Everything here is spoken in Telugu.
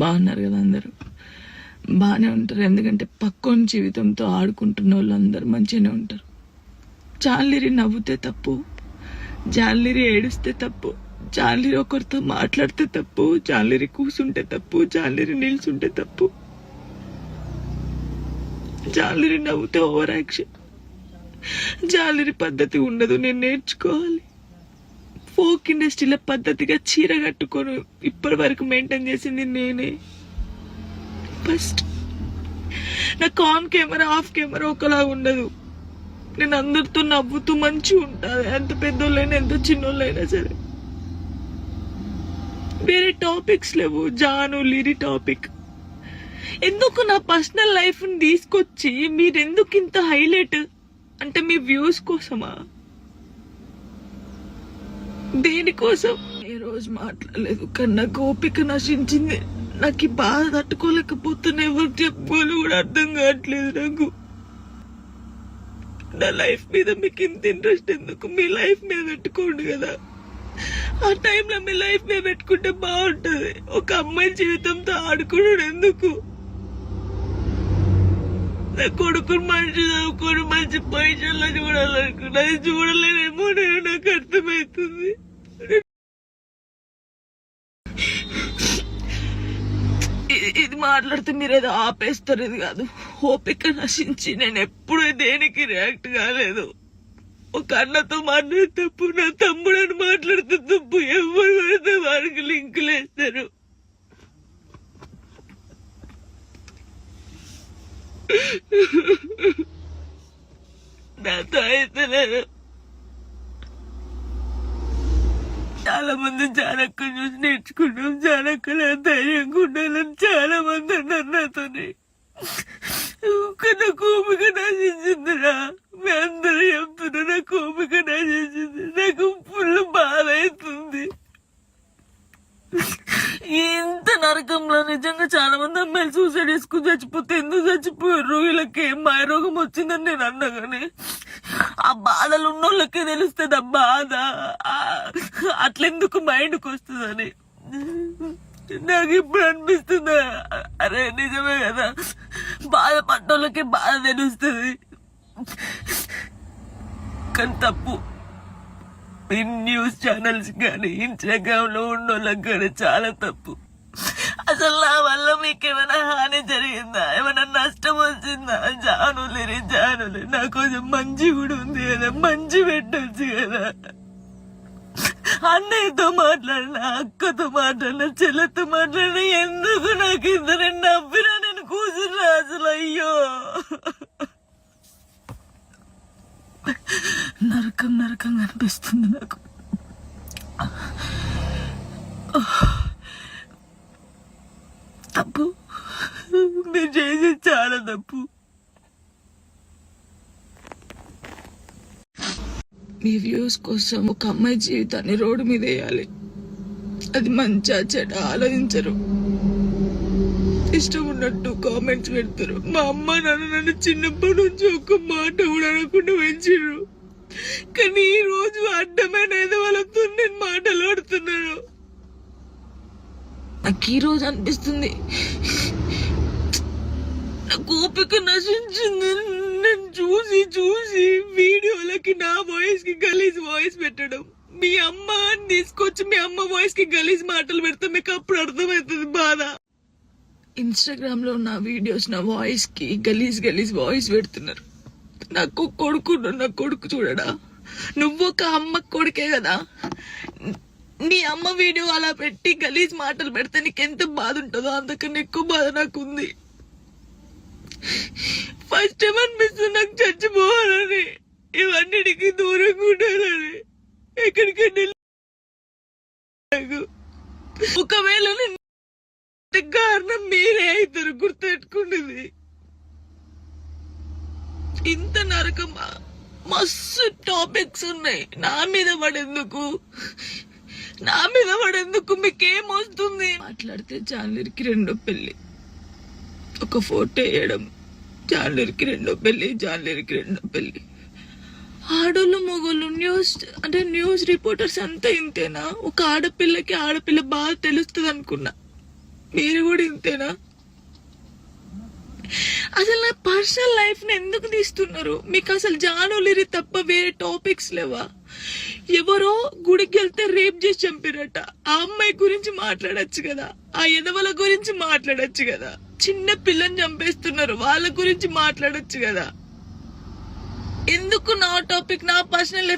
బాగున్నారు కదా అందరూ? బాగానే ఉంటారు, ఎందుకంటే పక్కోని జీవితంతో ఆడుకుంటున్న వాళ్ళు అందరూ మంచిగానే ఉంటారు. జాన్లిరి నవ్వుతే తప్పు, జాన్లిరి ఏడుస్తే తప్పు, జాన్లిరి ఒకరితో మాట్లాడితే తప్పు, జాన్లిరి కూసుంటే తప్పు, జాన్లిరి నిల్చుంటే తప్పు, జాన్లిరి నవ్వుతే ఓవర్ యాక్షన్. జాన్లిరి పద్ధతి ఉండదు, నేను నేర్చుకోవాలి. ఫోక్ ఇండస్ట్రీలో పద్ధతిగా చీర కట్టుకొని ఇప్పటి వరకు మెయింటైన్ చేసింది నేనే. ఫస్ట్ నాకు ఆన్ కెమెరా ఆఫ్ కెమెరా ఒకలా ఉండదు. నేను అందరితో నవ్వుతూ మంచిగా ఉంటాను, ఎంత పెద్దోళ్ళైనా ఎంత చిన్నోళ్ళైనా సరే. వేరే టాపిక్స్ లేవు, జాను లిరి టాపిక్. ఎందుకు నా పర్సనల్ లైఫ్ ని తీసుకొచ్చి మీరెందుకు ఇంత హైలైట్? అంటే మీ వ్యూస్ కోసమా? దేనికోసం? ఏ రోజు మాట్లాడలేదు, కానీ నాకు ఓపిక నశించింది. నాకు ఈ బాధ తట్టుకోలేకపోతున్నా, ఎవరు చెప్పుకోవాలి కూడా అర్థం కావట్లేదు నాకు. నా లైఫ్ మీద మీకు ఇంత ఇంట్రెస్ట్ ఎందుకు? మీ లైఫ్ మీద పెట్టుకోండి కదా. ఆ టైంలో మీ లైఫ్ మీద పెట్టుకుంటే బాగుంటది. ఒక అమ్మాయి జీవితంతో ఆడుకోవడం ఎందుకు? నా కొడుకుని మంచి చదువుకొని మంచి పైసల్లో చూడాలనుకున్నా, అది చూడలేనేమో నేను, నాకు అర్థమవుతుంది. ఇది మాట్లాడితే మీరు ఏదో ఆపేస్తారు, ఇది కాదు. ఓపిక నశించి నేను ఎప్పుడు దేనికి రియాక్ట్ కాలేదు. ఒక అన్నతో మాట్లాడే తప్పు, నా తమ్ముడని మాట్లాడితే తప్పు, ఎవరు పడితే వారికి లింకులు వేస్తారు. నాతో అయితే నేను చాలా మంది జానక్క చూసి నేర్చుకున్నాం, జానక్క ధైర్యంగా ఉండాలని చాలా మంది అన్నారు నాతోని. నా కోపిక నశించిందిరా, మీ అందరూ చెప్తున్నా నా కోపిక నశించింది. నాకు ఫుల్ బాధ అవుతుంది. ఇంత నరకంలో నిజంగా చాలా మంది అమ్మాయిలు సూసైడ్ చేసుకుని చచ్చిపోతే ఎందుకు చచ్చిపోయారు? వీళ్ళకి ఏం మాయరోగం వచ్చిందని నేను అన్నా, కానీ ఆ బాధలు ఉన్నోళ్ళకే తెలుస్తుంది ఆ బాధ. అట్లెందుకు మైండ్కి వస్తుందని నాకు ఇప్పుడు అనిపిస్తుంది. అరే నిజమే కదా, బాధపడ్డోళ్ళకే బాధ తెలుస్తుంది, కానీ తప్పు. న్యూస్ ఛానల్స్ కానీ ఇన్స్టాగ్రామ్ లో ఉన్నోళ్ళకి కానీ చాలా తప్పు. అసలు నా వల్ల మీకు ఏమైనా హాని జరిగిందా? ఏమైనా నష్టం వచ్చిందా? జానులేరి నా కొంచెం మంచి కూడా ఉంది కదా, మంచి పెట్టొచ్చు కదా. అన్నయ్యతో మాట్లాడినా, అక్కతో మాట్లాడినా, చెల్లెతో మాట్లాడినా, ఎందుకు నాకు ఇద్దరు నవ్వినా నేను కూర్చున్నా అసలు. అయ్యో నరకం నరకంగా అనిపిస్తుంది నాకు. తప్పు, మీరు చేసేది చాలా తప్పు. మీ వ్యూస్ కోసం ఒక అమ్మాయి జీవితాన్ని రోడ్డు మీద వేయాలి, అది మంచిగా చెడ్డ ఆలోచించరు. ఇష్టం ఉన్నట్టు కామెంట్స్ పెడతారు. మా అమ్మ నాన్న నన్ను చిన్నప్పటి నుంచి ఒక్క మాట కూడా అనకుండా పెంచారు, కానీ ఈ రోజు అడ్డమైన వాళ్ళతో నేను మాటలు ఆడుతున్నాను. నాకు ఈ రోజు అనిపిస్తుంది నాకు ఓపిక నశించింది. నేను చూసి చూసి వీడియోలకి నా వాయిస్ కి గలీజ్ వాయిస్ పెట్టడం, మీ అమ్మ అని తీసుకొచ్చి మీ అమ్మ వాయిస్ కి గలీజ్ మాటలు పెడితే మీకు అప్పుడు అర్థమవుతుంది బాధ. ఇన్స్టాగ్రామ్ లో నా వీడియోస్ నా వాయిస్ కి గలీజ్ గలీజ్ వాయిస్ పెడుతున్నారు. నాకు కొడుకు, నా కొడుకు చూడడా? నువ్వు ఒక అమ్మ కొడుకే కదా, నీ అమ్మ వీడియో అలా పెట్టి గలీజ్ మాటలు పెడితే నీకెంత బాధ ఉంటుందో అంతకన్నా ఎక్కువ బాధ నాకుంది. ఫస్ట్ టైం అనిపిస్తుంది నాకు చచ్చిపోవాలని, ఇవన్నిటికీ దూరంగా ఉండాలని. ఎక్కడికైనా ఒకవేళ కారణం మీరే అవుతారు, గుర్తుపెట్టుకున్నది. ఇంత నరకమా? మస్తు టాపిక్స్ ఉన్నాయి. నా మీద పడేందుకు మీకేం వస్తుంది? మాట్లాడితే జాన్లిరికి రెండో పెళ్లి, ఒక ఫోటో వేయడం, జాన్లిరికి రెండో పెళ్లి. ఆడోళ్ళు మొగోళ్ళు న్యూస్ రిపోర్టర్స్ అంతా ఇంతేనా? ఒక ఆడపిల్ల బాగా తెలుస్తుంది అనుకున్నా. మీరు కూడా ఇంతేనా? అసలు నా పర్సనల్ లైఫ్ ని ఎందుకు తీస్తున్నారు? మీకు అసలు జానులిరి తప్ప వేరే టాపిక్స్ లేవా? ఎవరో గుడికి వెళ్తే రేప్ చేసి చంపారట, ఆ అమ్మాయి గురించి మాట్లాడొచ్చు కదా, ఆ ఎదవల గురించి మాట్లాడొచ్చు కదా, చిన్న పిల్లని చంపేస్తున్నారు వాళ్ళ గురించి మాట్లాడొచ్చు కదా. ఎందుకు నా టాపిక్, నా పర్సనల్